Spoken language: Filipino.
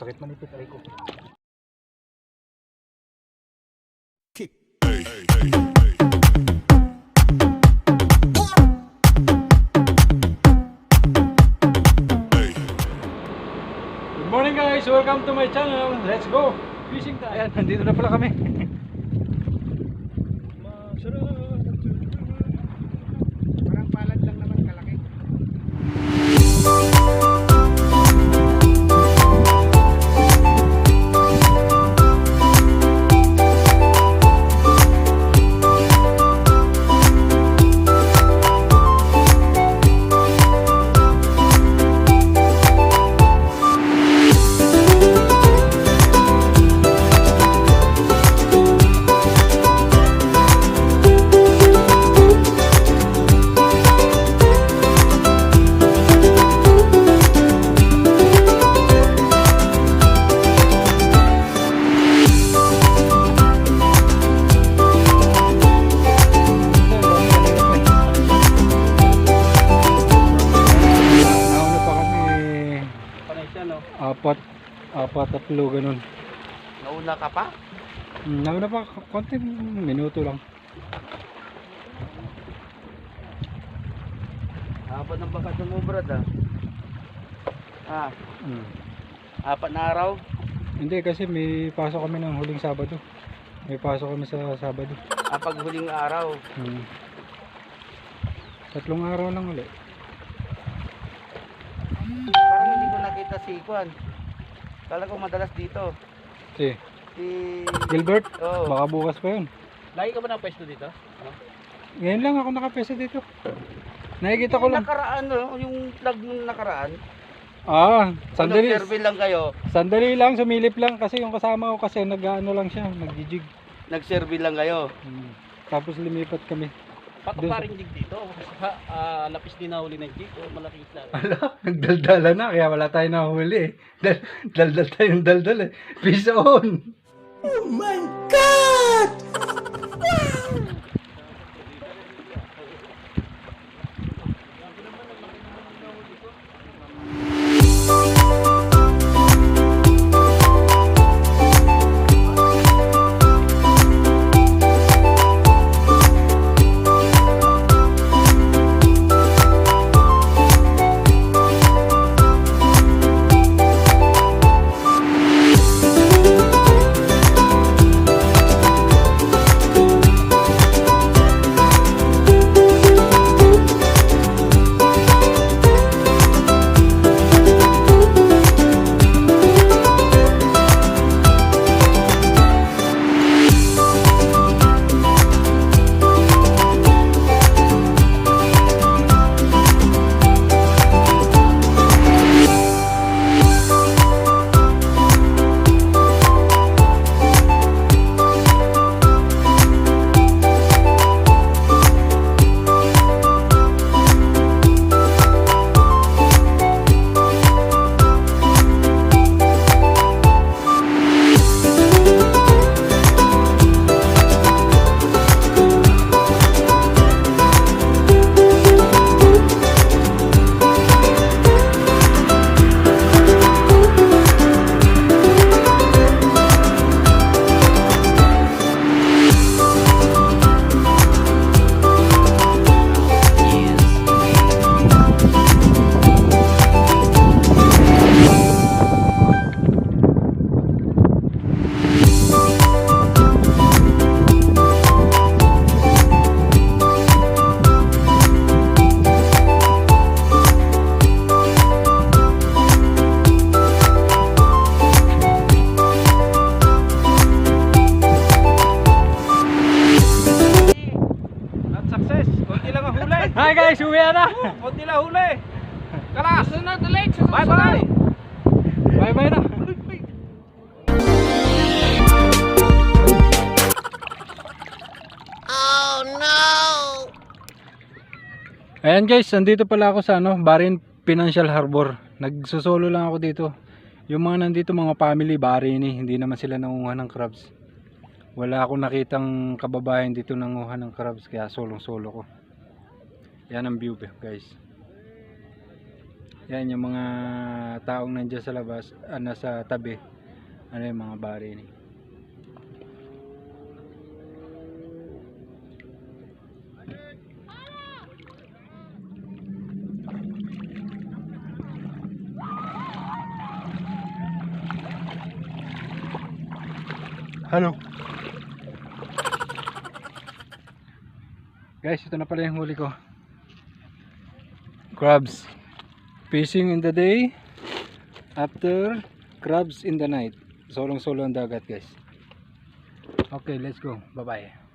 Sakit manipit aray ko. Kick. Good morning guys, welcome to my channel. Let's go fishing tayo. Ayan, nandito na pala kami. Parang palad lang naman kalaki. Tatlo ganun. Nauna ka pa? Nauna pa konting minuto lang. Apat ng bakat mo, brad, Apat na araw? Hindi kasi may pasok kami ng huling Sabado. May pasok kami sa Sabado. Pag huling araw. Tatlong araw lang ulit. Parang hindi ko nakita si Kwan. Kala ko madalas dito. Si Gilbert? Gilbert? Oo. Baka bukas pa yun. Lagi ka ba ng pwesto dito? Ngayon lang ako nakapesa dito. Nakikita ko lang. Nakaraan, yung vlog nung nakaraan. Sandali. Survey lang kayo. Sandali lang, sumilip lang kasi yung kasama ko kasi nag-ano lang siya, nag-jig. Nag-survey lang kayo. Tapos lumipat kami. Patuparing jig dito. Lapis din na huli ng jig. Malaking isla. Nagdaldala na kaya wala tayong nahuli eh. Daldal tayong daldal eh. Peace on! Oh my God! Hi guys, uwi na! Kunti lang huli. Kalas! Sunod ulit! Bye bye! Bye bye na! Oh no! Ayan guys, nandito pala ako sa Barin Financial Harbor. Nagsusolo lang ako dito. Yung mga nandito mga family, Barin hindi naman sila nangunguha ng crabs. Wala akong nakitang kababayan dito nanguha ng crabs, kaya solong solo ko. Yan ang view guys. Yan yung mga taong nandiyan sa labas, nasa tabi. Ano yung mga barini. Hello. Guys, ito na pala yung huli ko. Crabs. Fishing in the day, after crabs in the night. Solong solo ang dagat, guys. Okay, let's go. Bye bye.